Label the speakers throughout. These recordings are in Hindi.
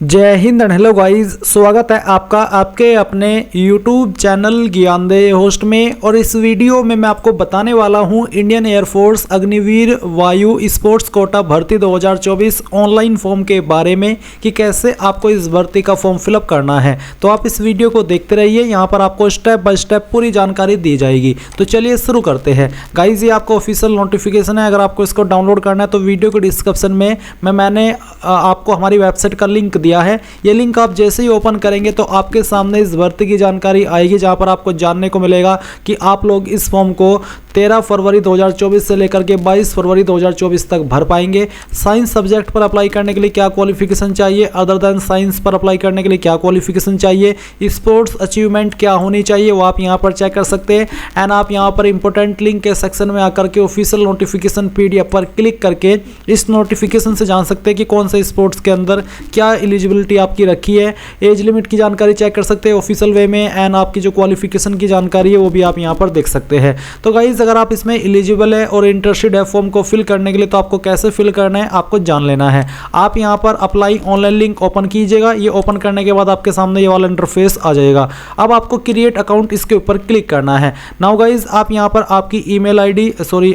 Speaker 1: जय हिंद एंड हेलो गाइस, स्वागत है आपका आपके अपने YouTube चैनल ज्ञानदेह होस्ट में। और इस वीडियो में मैं आपको बताने वाला हूं इंडियन एयरफोर्स अग्निवीर वायु स्पोर्ट्स कोटा भर्ती 2024 ऑनलाइन फॉर्म के बारे में कि कैसे आपको इस भर्ती का फॉर्म फिलअप करना है। तो आप इस वीडियो को देखते रहिए, यहाँ पर आपको स्टेप बाय स्टेप पूरी जानकारी दी जाएगी। तो चलिए शुरू करते हैं। गाइस, ये आपको ऑफिशियल नोटिफिकेशन है। अगर आपको इसको डाउनलोड करना है तो वीडियो के डिस्क्रिप्शन में मैंने आपको हमारी वेबसाइट का लिंक दिया है। ये लिंक आप जैसे ही ओपन करेंगे तो आपके सामने इस भर्ती की जानकारी आएगी, जहां पर आपको जानने को मिलेगा कि आप लोग इस फॉर्म को 13 फरवरी 2024 से लेकर के 22 फरवरी 2024 तक भर पाएंगे। साइंस सब्जेक्ट पर अप्लाई करने के लिए क्या क्वालिफिकेशन चाहिए, अदर देन साइंस पर अप्लाई करने के लिए क्या क्वालिफिकेशन चाहिए, स्पोर्ट्स अचीवमेंट क्या होनी चाहिए, वो आप यहाँ पर चेक कर सकते हैं। एंड आप यहाँ पर इंपॉर्टेंट लिंक के सेक्शन में आकर के ऑफिशियल नोटिफिकेशन PDF पर क्लिक करके इस नोटिफिकेशन से जान सकते हैं कि कौन से स्पोर्ट्स के अंदर क्या एलिजिबिलिटी आपकी रखी है। एज लिमिट की जानकारी चेक कर सकते हैं ऑफिशियल वे में। एंड आपकी जो क्वालिफिकेशन की जानकारी है वो भी आप यहाँ पर देख सकते हैं। तो गाइज, अगर आप इसमें एलिजिबल है और इंटरेस्टेड है फॉर्म को फिल करने के लिए, तो आपको कैसे फिल करना है आपको जान लेना है। आप यहाँ पर अप्लाई ऑनलाइन लिंक ओपन कीजिएगा। ये ओपन करने के बाद आपके सामने ये वाला इंटरफेस आ जाएगा। अब आपको क्रिएट अकाउंट इसके ऊपर क्लिक करना है। नाउ गाइज, आप यहाँ पर आपकी ईमेल आईडी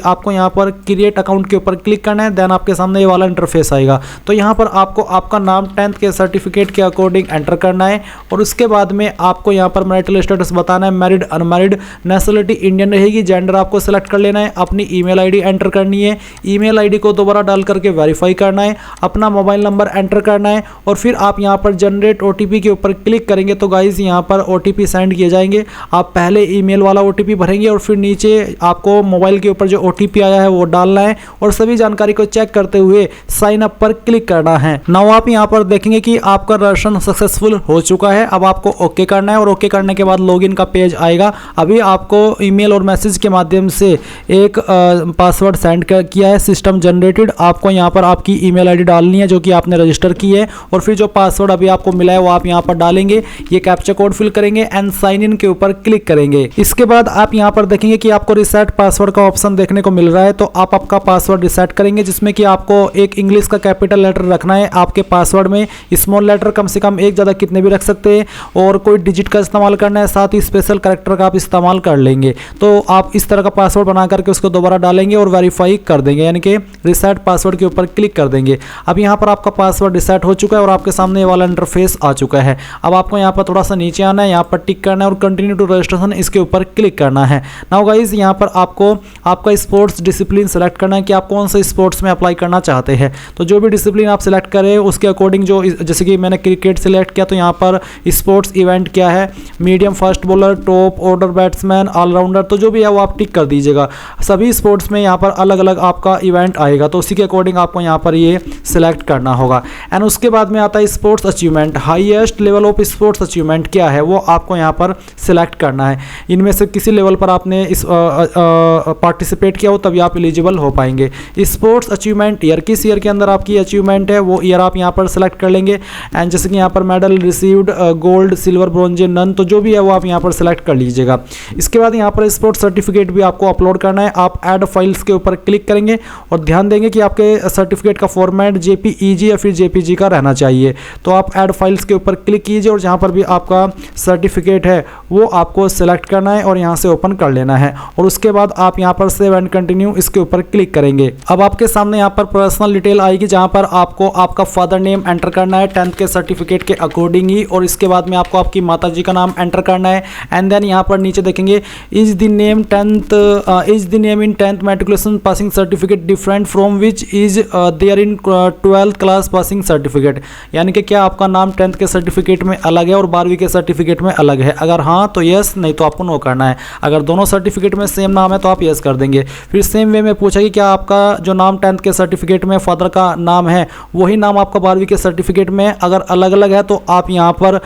Speaker 1: आपको यहाँ पर क्रिएट अकाउंट के ऊपर क्लिक करना है। देन आपके सामने ये वाला इंटरफेस आएगा। तो यहाँ पर आपको आपका नाम 10th के सर्टिफिकेट के अकॉर्डिंग एंटर करना है। और उसके बाद में आपको यहाँ पर मैरिटल स्टेटस बताना है, मैरिड अनमैरिड, नेशनलिटी इंडियन रहेगी, जेंडर आपको सेलेक्ट कर लेना है, अपनी ईमेल आईडी एंटर करनी है, ईमेल आईडी को दोबारा डाल करके वेरीफाई करना है, अपना मोबाइल नंबर एंटर करना है। और फिर आप यहाँ पर जनरेट OTP के ऊपर क्लिक करेंगे तो गाइज यहाँ पर OTP सेंड किए जाएंगे। आप पहले ईमेल वाला OTP भरेंगे और फिर नीचे आपको मोबाइल के ऊपर जो OTP आया है वो डालना है और सभी जानकारी को चेक करते हुए साइन अप पर क्लिक करना है। नाउ आप यहाँ पर देखेंगे कि आपका रजिस्ट्रेशन सक्सेसफुल हो चुका है। अब आपको ओके करना है और ओके करने के बाद लॉगिन का पेज आएगा। अभी आपको ईमेल और मैसेज के माध्यम से एक पासवर्ड सेंड किया है, सिस्टम जनरेटेड। आपको यहाँ पर आपकी ईमेल आईडी डालनी है जो कि आपने रजिस्टर की है और फिर जो पासवर्ड अभी आपको मिला है वो आप यहाँ पर डालेंगे। ये कैप्चा कोड फिल करेंगे एंड साइन इन के ऊपर क्लिक करेंगे। इसके बाद आप यहाँ पर देखेंगे कि आपको रिसेट पासवर्ड का ऑप्शन देखने को मिल रहा है। तो आप आपका पासवर्ड रिसेट करेंगे, जिसमें कि आपको एक इंग्लिश का कैपिटल लेटर रखना है आपके पासवर्ड में, स्मॉल लेटर कम से कम एक, ज़्यादा कितने भी रख सकते हैं, और कोई डिजिट का इस्तेमाल करना है, साथ ही स्पेशल कैरेक्टर का आप इस्तेमाल कर लेंगे। तो आप इस तरह का पासवर्ड बना करके उसको दोबारा डालेंगे और वेरीफाई कर देंगे, यानी कि रिसेट पासवर्ड के ऊपर क्लिक कर देंगे। अब यहाँ पर आपका पासवर्ड रिसेट हो चुका है और आपके सामने ये वाला इंटरफेस आ चुका है। अब आपको यहाँ पर थोड़ा सा नीचे आना है, यहाँ पर टिक करना है और कंटिन्यू टू रजिस्ट्रेशन इसके ऊपर क्लिक करना है। नाउ गाइज, यहाँ पर आपको आपका स्पोर्ट्स डिसिप्लिन सेलेक्ट करना है कि आप कौन सा स्पोर्ट्स में अप्लाई करना चाहते हैं। तो जो भी डिसिप्लिन आप सेलेक्ट करें उसके अकॉर्डिंग, जो जैसे कि मैंने क्रिकेट सेलेक्ट किया तो यहाँ पर स्पोर्ट्स इवेंट क्या है, medium fast bowler, top order batsman, allrounder, तो जो भी है वो आप टिक कर दीजिएगा। सभी स्पोर्ट्स में यहाँ पर अलग अलग आपका इवेंट आएगा, तो उसी के अकॉर्डिंग आपको यहाँ पर ये सिलेक्ट करना होगा। एंड उसके बाद में आता है sports achievement, highest level of sports achievement क्या है वो आपको यहाँ पर सिलेक्ट करना है। इनमें से किसी लेवल पर आपने इस पार्टिसिपेट किया हो तभी आप एलिजिबल हो पाएंगे। स्पोर्ट्स अचीवमेंट ईयर, किस ईयर के अंदर आपकी अचीवमेंट है वो ईयर आप यहाँ पर सेलेक्ट कर लेंगे। एंड जैसे कि यहाँ पर medal received, gold, silver, bronze, none, तो जो भी है वो आप यहाँ पर सेलेक्ट कर लीजिएगा। इसके बाद यहाँ पर स्पोर्ट्स सर्टिफिकेट भी आपको अपलोड करना है। आप ऐड फाइल्स के ऊपर क्लिक करेंगे और ध्यान देंगे कि आपके सर्टिफिकेट का फॉर्मेट JPEG या फिर JPG का रहना चाहिए। तो आप ऐड फाइल्स के ऊपर क्लिक कीजिए और जहाँ पर भी आपका सर्टिफिकेट है वो आपको सेलेक्ट करना है और यहाँ से ओपन कर लेना है। और उसके बाद आप यहाँ पर सेव एंड कंटिन्यू इसके ऊपर क्लिक करेंगे। अब आपके सामने यहाँ पर पर्सनल डिटेल आएगी, जहाँ पर आपको आपका फादर नेम एंटर करना है 10th के सर्टिफिकेट के अकॉर्डिंग ही, और इसके बाद में आपको आपकी माता जी का नाम एंटर करना है। एंड देन यहाँ पर नीचे देखेंगे is the name in 10th matriculation passing certificate different from which is there in 12th class passing certificate, यानी कि क्या आपका नाम 10th के सर्टिफिकेट में अलग है और 12वीं के सर्टिफिकेट में अलग है। अगर हाँ तो यस, नहीं तो आपको नो करना है। अगर दोनों सर्टिफिकेट में सेम नाम है तो आप यस कर देंगे। फिर सेम वे में पूछा कि क्या आपका जो नाम 10th के सर्टिफिकेट में फादर का नाम है वही नाम आपका 12वीं के सर्टिफिकेट में, अगर अलग अलग है तो आप यहाँ पर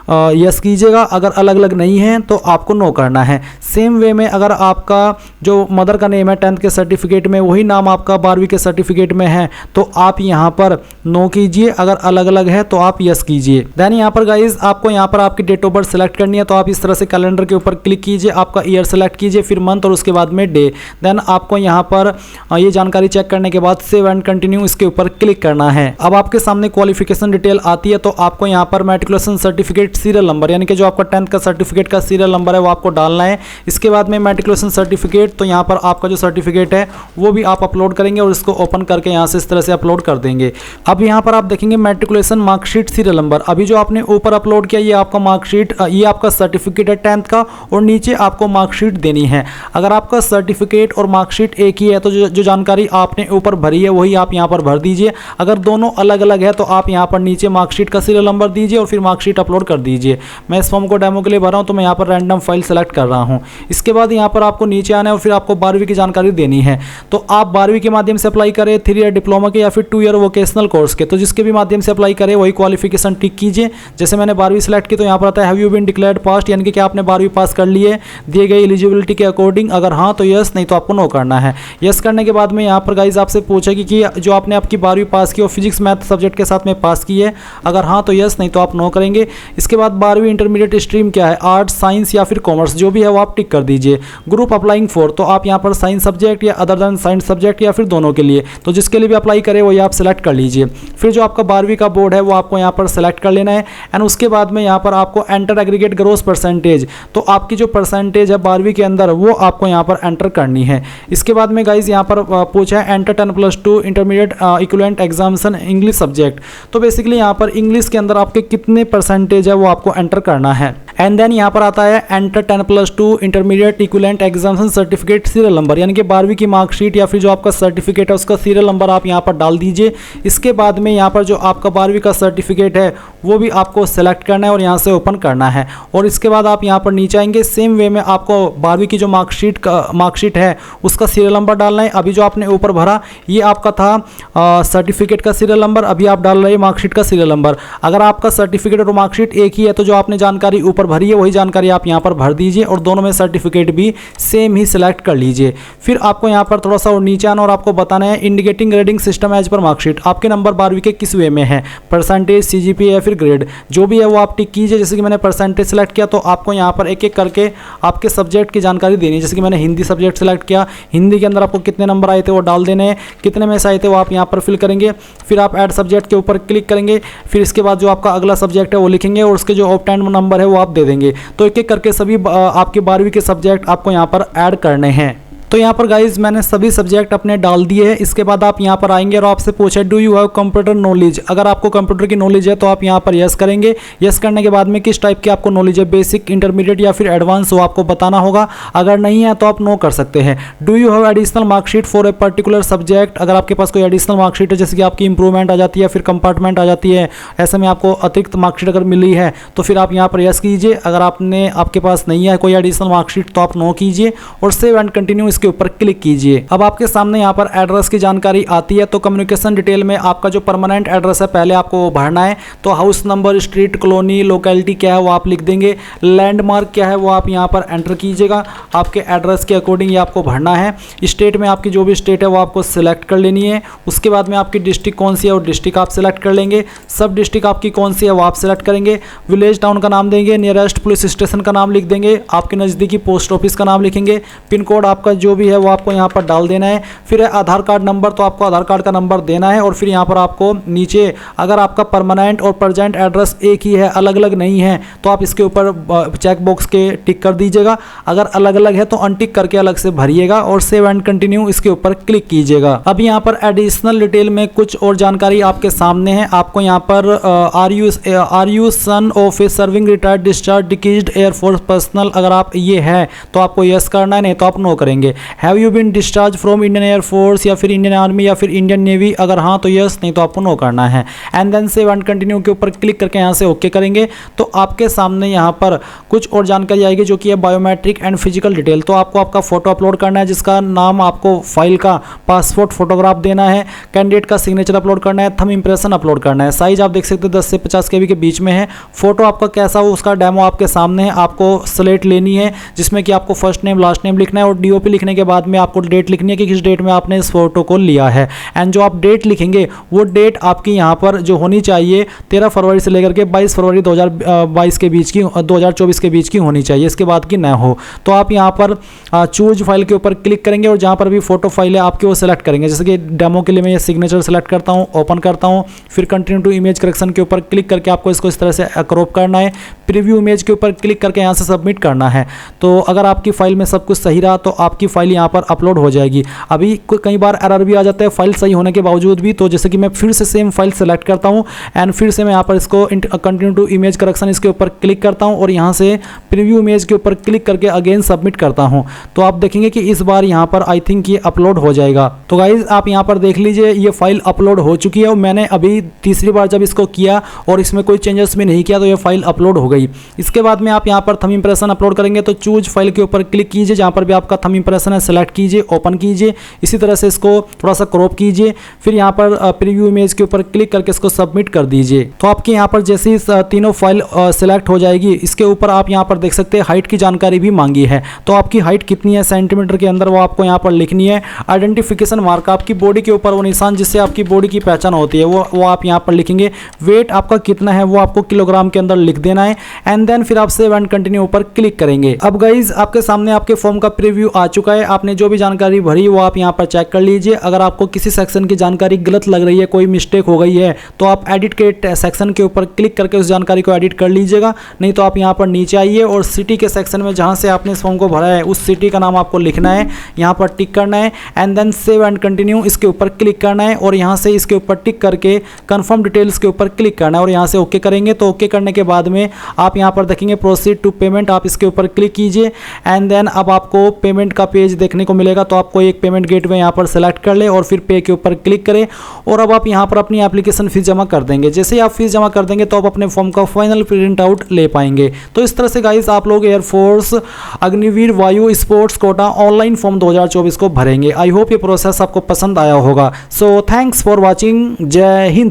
Speaker 1: यस कीजिएगा, अगर अलग अलग नहीं है तो आपको नो करना है। सेम वे में अगर आपका जो मदर का नेम है 10th के सर्टिफिकेट में वही नाम आपका 12वीं के सर्टिफिकेट में है तो आप यहाँ पर नो कीजिए, अगर अलग अलग है तो आप यस कीजिए। देन यहाँ पर गाइज आपको यहाँ पर आपकी डेट ऑफ बर्थ सेलेक्ट करनी है, तो आप इस तरह से कैलेंडर के ऊपर क्लिक कीजिए, आपका ईयर सेलेक्ट कीजिए, फिर मंथ और उसके बाद में डे। देन आपको यहाँ पर ये जानकारी चेक करने के बाद सेव एंड कंटिन्यू इसके ऊपर क्लिक करना है। अब आपके सामने क्वालिफिकेशन डिटेल आती है, तो आपको यहाँ पर मैट्रिकुलेशन सर्टिफिकेट सीरियल नंबर यानी कि जो आपका 10th का सर्टिफिकेट का सीरियल नंबर है वो आपको डालना है। इसके बाद में मैट्रिकुलेशन सर्टिफिकेट, तो यहाँ पर आपका जो सर्टिफिकेट है वो भी आप अपलोड करेंगे और इसको ओपन करके यहाँ से इस तरह से अपलोड कर देंगे। अब यहाँ पर आप देखेंगे मैट्रिकुलेशन मार्कशीट सीरियल नंबर, अभी जो आपने ऊपर अपलोड किया ये आपका मार्कशीट, ये आपका सर्टिफिकेट है 10th का और नीचे आपको मार्कशीट देनी है। अगर आपका सर्टिफिकेट और मार्कशीट एक ही है तो जो जानकारी आपने ऊपर भरी है वही आप यहाँ पर भर दीजिए। अगर दोनों अलग अलग है तो आप यहाँ पर नीचे मार्कशीट का सीरियल नंबर दीजिए और फिर मार्कशीट अपलोड कर दीजिए। मैं इस फॉर्म को डेमो के लिए भर रहा हूँ तो मैं यहाँ पर रैंडम फाइल सेलेक्ट कर रहा हूँ। इसके बाद यहाँ पर आपको नीचे आना है और फिर आपको 12वीं की जानकारी देनी है। तो आप 12वीं के माध्यम से अप्लाई करें, 3 ईयर डिप्लोमा के या फिर 2 ईयर वोकेशनल कोर्स के, तो जिसके भी माध्यम से अप्लाई करें वही क्वालिफिकेशन टिक कीजिए। जैसे मैंने 12वीं सेलेक्ट की तो यहाँ पर आता है हैव यू बीन डिक्लेयर्ड पास, यानी कि क्या आपने 12वीं पास कर ली है दिए गए एलिजिबिलिटी के अकॉर्डिंग, अगर हाँ तो यस, नहीं तो आपको नो करना है। यस करने के बाद में यहाँ पर गाइज आपसे पूछेगी कि जो आपने आपकी 12वीं पास की और फिजिक्स मैथ सब्जेक्ट के साथ में पास की है, अगर हाँ तो यस, नहीं तो आप नो करेंगे। इसके बाद 12वीं इंटरमीडिएट स्ट्रीम क्या है, आर्ट्स साइंस या फिर कॉमर्स, जो भी है वो आप टिक कर दीजिए। ग्रुप अप्लाइंग फॉर, तो आप यहाँ पर साइंस सब्जेक्ट या अदर देन साइंस सब्जेक्ट या फिर दोनों के लिए, तो जिसके लिए भी अप्लाई करें वही आप सेलेक्ट कर लीजिए। फिर जो आपका 12वीं का बोर्ड है वो आपको यहाँ पर सेलेक्ट कर लेना है एंड उसके बाद में यहाँ पर आपको एंटर एग्रीगेट ग्रोस परसेंटेज, तो आपकी जो परसेंटेज है 12वीं के अंदर वो आपको यहाँ पर एंटर करनी है। इसके बाद में गाइज यहाँ पर पूछा है enter 10+2 intermediate equivalent examination English subject, तो बेसिकली यहाँ पर इंग्लिश के अंदर आपके कितने परसेंटेज है वो आपको एंटर करना है। एंड देन यहाँ पर आता है enter 10+2 intermediate equivalent examination certificate serial number, यानी कि 12वीं की मार्कशीट या फिर जो आपका सर्टिफिकेट है उसका सीरियल नंबर आप यहाँ पर डाल दीजिए। इसके बाद में यहाँ पर जो आपका 12वीं का सर्टिफिकेट है वो भी आपको सेलेक्ट करना है और यहाँ से ओपन करना है। और इसके बाद आप यहाँ पर नीचे आएंगे, सेम वे में आपको 12वीं की जो मार्कशीट है उसका सीरियल नंबर डालना है। अभी जो आपने ऊपर भरा ये आपका था सर्टिफिकेट का सीरियल नंबर, अभी आप डाल रहे हैं मार्कशीट का सीरियल नंबर। अगर आपका सर्टिफिकेट और मार्कशीट एक ही है तो जो आपने जानकारी ऊपर भरी है वही जानकारी आप यहाँ पर भर दीजिए और दोनों में सर्टिफिकेट भी सेम ही सिलेक्ट कर लीजिए। फिर आपको यहाँ पर थोड़ा सा और नीचे आना और आपको बताना है indicating grading system as per marksheet, आपके नंबर 12वीं के किस वे में है, परसेंटेज, सीजीपीए या फिर ग्रेड, जो भी है वो आप टिक कीजिए। जैसे कि मैंने परसेंटेज सेलेक्ट किया तो आपको यहाँ पर एक एक करके आपके सब्जेक्ट की जानकारी देनी है। जैसे कि मैंने हिंदी सब्जेक्ट सेलेक्ट किया, हिंदी के अंदर आपको कितने नंबर आए थे वो डाल देने हैं, कितने में से आए थे वो आप यहाँ पर फिल करेंगे। फिर आप ऐड सब्जेक्ट के ऊपर क्लिक करेंगे, फिर इसके बाद जो आपका अगला सब्जेक्ट है वो लिखेंगे और उसके जो ऑब्टेन्ड नंबर है वो आप दे देंगे। तो एक एक करके सभी आपके 12वीं के सब्जेक्ट आपको यहाँ पर ऐड करने हैं। तो यहाँ पर गाइज मैंने सभी सब्जेक्ट अपने डाल दिए हैं। इसके बाद आप यहाँ पर आएंगे और आपसे पूछे do you have computer knowledge, अगर आपको कंप्यूटर की नॉलेज है तो आप यहाँ पर यस करेंगे। यस करने के बाद में किस टाइप की आपको नॉलेज है, बेसिक, इंटरमीडिएट या फिर एडवांस, वो आपको बताना होगा। अगर नहीं है तो आप नो कर सकते हैं। Do you have additional marksheet for a particular subject, अगर आपके पास कोई एडिशनल मार्कशीट है जैसे कि आपकी इंप्रूवमेंट आ जाती है फिर कंपार्टमेंट आ जाती है, ऐसे में आपको अतिरिक्त मार्कशीट अगर मिली है तो फिर आप यहाँ पर यस कीजिए। अगर आपके पास नहीं है कोई एडिशनल मार्कशीट तो आप नो कीजिए और सेव एंड कंटिन्यू इसके ऊपर क्लिक कीजिए। अब आपके सामने यहाँ पर एड्रेस की जानकारी आती है, तो कम्युनिकेशन डिटेल में आपका जो परमानेंट एड्रेस है पहले आपको भरना है। तो house number, street, colony, locality क्या है वो आप लिख देंगे, लैंडमार्क क्या है वो आप यहाँ पर एंटर कीजिएगा। आपके एड्रेस के अकॉर्डिंग ये आपको भरना है। स्टेट में आपकी जो भी स्टेट है वो आपको सिलेक्ट कर लेनी है। उसके बाद में आपकी डिस्ट्रिक्ट कौन सी है वो डिस्ट्रिक्ट आप सिलेक्ट कर लेंगे। सब डिस्ट्रिक्ट आपकी कौन सी है वो आप सिलेक्ट करेंगे। विलेज टाउन का नाम देंगे, नियरेस्ट पुलिस स्टेशन का नाम लिख देंगे, आपके नज़दीकी पोस्ट ऑफिस का नाम लिखेंगे, पिन कोड आपका जो भी है वो आपको यहाँ पर डाल देना है। फिर आधार कार्ड नंबर, तो आपको आधार कार्ड का नंबर देना है। और फिर यहाँ पर आपको नीचे अगर आपका परमानेंट और प्रेजेंट एड्रेस एक ही है, अलग अलग नहीं है, तो आप इसके ऊपर चेक बॉक्स के टिक कर दीजिएगा। अगर अलग अलग है तो अनटिक करके अलग से भरिएगा और सेव एंड कंटिन्यू इसके ऊपर क्लिक कीजिएगा। अब यहाँ पर एडिशनल डिटेल में कुछ और जानकारी आपके सामने है। आपको यहाँ पर are you son of a serving retired discharge decreased air force personnel, अगर आप ये है तो आपको यस करना है, नहीं तो आप नो करेंगे। Have you been discharge from Indian air force या फिर इंडियन आर्मी या फिर इंडियन नेवी, अगर हाँ तो यस, नहीं तो आपको नो करना है। And then save and continue के ऊपर क्लिक करके यहाँ से ओके करेंगे तो आपके सामने यहाँ पर कुछ और जानकारी आएगी जो कि है बायोमेट्रिक एंड फिजिकल डिटेल। तो आपको आपका फोटो अपलोड करना है जिसका नाम आपको फाइल का पासपोर्ट फोटोग्राफ देना है, कैंडिडेट का सिग्नेचर अपलोड करना है, थंब इंप्रेशन अपलोड करना है। साइज आप देख सकते हैं 10 से 50 KB के बीच में है। फोटो आपका कैसा हो उसका डेमो आपके सामने है। आपको स्लेट लेनी है जिसमें कि आपको फर्स्ट नेम लास्ट नेम लिखना है और DOP लिखने के बाद में आपको डेट लिखनी है कि किस डेट में आपने इस फोटो को लिया है। एंड जो आप डेट लिखेंगे वो डेट आपकी यहाँ पर जो होनी चाहिए 13 फरवरी से लेकर के 22 फरवरी 2022 के बीच की 2024 के बीच की होनी चाहिए, इसके बाद की न हो। तो आप यहाँ पर चूज फाइल के ऊपर क्लिक करेंगे और जहाँ पर भी फोटो फाइल है आपके वो सेलेक्ट करेंगे। जैसे कि डेमो के लिए मैं ये सिग्नेचर सेलेक्ट करता हूँ, ओपन करता हूँ, फिर कंटिन्यू टू इमेज करेक्शन के ऊपर क्लिक करके आपको इसको इस तरह से क्रॉप करना है। प्रीव्यू इमेज के ऊपर क्लिक करके यहाँ से सबमिट करना है। तो अगर आपकी फाइल में सब कुछ सही रहा तो आपकी फाइल यहाँ पर अपलोड हो जाएगी। अभी कई बार एरर भी आ जाता है फाइल सही होने के बावजूद भी। तो जैसे कि मैं फिर से सेम फाइल सेलेक्ट करता हूँ एंड फिर से मैं यहाँ पर इसको कंटिन्यू टू इमेज करेक्शन इसके ऊपर क्लिक करता हूँ और यहाँ से प्रीव्यू इमेज के ऊपर क्लिक करके अगेन सबमिट करता हूँ। तो आप देखेंगे कि इस बार यहाँ पर आई थिंक ये अपलोड हो जाएगा। तो गाइज आप यहाँ पर देख लीजिए ये फाइल अपलोड हो चुकी है और मैंने अभी तीसरी बार जब इसको किया और इसमें कोई चेंजेस भी नहीं किया तो ये फाइल अपलोड हो गई। इसके बाद में आप यहाँ पर थंब इंप्रेशन अपलोड करेंगे तो चूज फाइल के ऊपर क्लिक कीजिए, जहाँ पर भी आपका थंब इंप्रेशन है सेलेक्ट कीजिए, ओपन कीजिए, इसी तरह से इसको थोड़ा सा क्रॉप कीजिए, फिर यहाँ पर प्रीव्यू इमेज के ऊपर क्लिक करके इसको सबमिट कर दीजिए। तो आपके यहाँ पर जैसे ही तीनों फाइल सेलेक्ट हो जाएगी इसके ऊपर आप यहाँ पर देख सकते हैं हाइट की जानकारी भी मांगी है। तो आपकी हाइट कितनी है सेंटीमीटर के अंदर वो आपको यहाँ पर लिखनी है। आइडेंटिफिकेशन मार्क आपकी बॉडी के ऊपर वो निशान जिससे आपकी बॉडी की पहचान होती है वो आप यहाँ पर लिखेंगे। वेट आपका कितना है वो आपको किलोग्राम के अंदर लिख देना है एंड देन फिर आप सेव एंड कंटिन्यू ऊपर क्लिक करेंगे। अब गाइज आपके सामने आपके फॉर्म का प्रीव्यू आ चुका है। आपने जो भी जानकारी भरी वो आप यहाँ पर चेक कर लीजिए। अगर आपको किसी सेक्शन की जानकारी गलत लग रही है, कोई मिस्टेक हो गई है तो आप एडिट के सेक्शन के ऊपर क्लिक करके उस जानकारी को एडिट कर लीजिएगा। नहीं तो आप यहाँ पर नीचे आइए और सिटी के सेक्शन में जहाँ से आपने इस फॉर्म को भरा है उस सिटी का नाम आपको लिखना है, यहाँ पर टिक करना है and then save and continue इसके ऊपर क्लिक करना है और यहाँ से इसके ऊपर टिक करके कंफर्म डिटेल्स के ऊपर क्लिक करना है और यहाँ से ओके करेंगे। तो ओके करने के बाद में आप यहाँ पर देखेंगे प्रोसीड टू पेमेंट, आप इसके ऊपर क्लिक कीजिए एंड देन अब आपको पेमेंट का पेज देखने को मिलेगा। तो आपको एक पेमेंट गेटवे यहाँ पर सेलेक्ट कर ले और फिर पे के ऊपर क्लिक करें और अब आप यहाँ पर अपनी एप्लीकेशन फीस जमा कर देंगे। जैसे ही आप फीस जमा कर देंगे तो आप अपने फॉर्म का फाइनल प्रिंट आउट ले पाएंगे। तो इस तरह से गाइस आप लोग एयरफोर्स अग्निवीर वायु स्पोर्ट्स कोटा ऑनलाइन फॉर्म 2024 को भरेंगे। आई होप ये प्रोसेस आपको पसंद आया होगा। So thanks for watching. जय हिंद।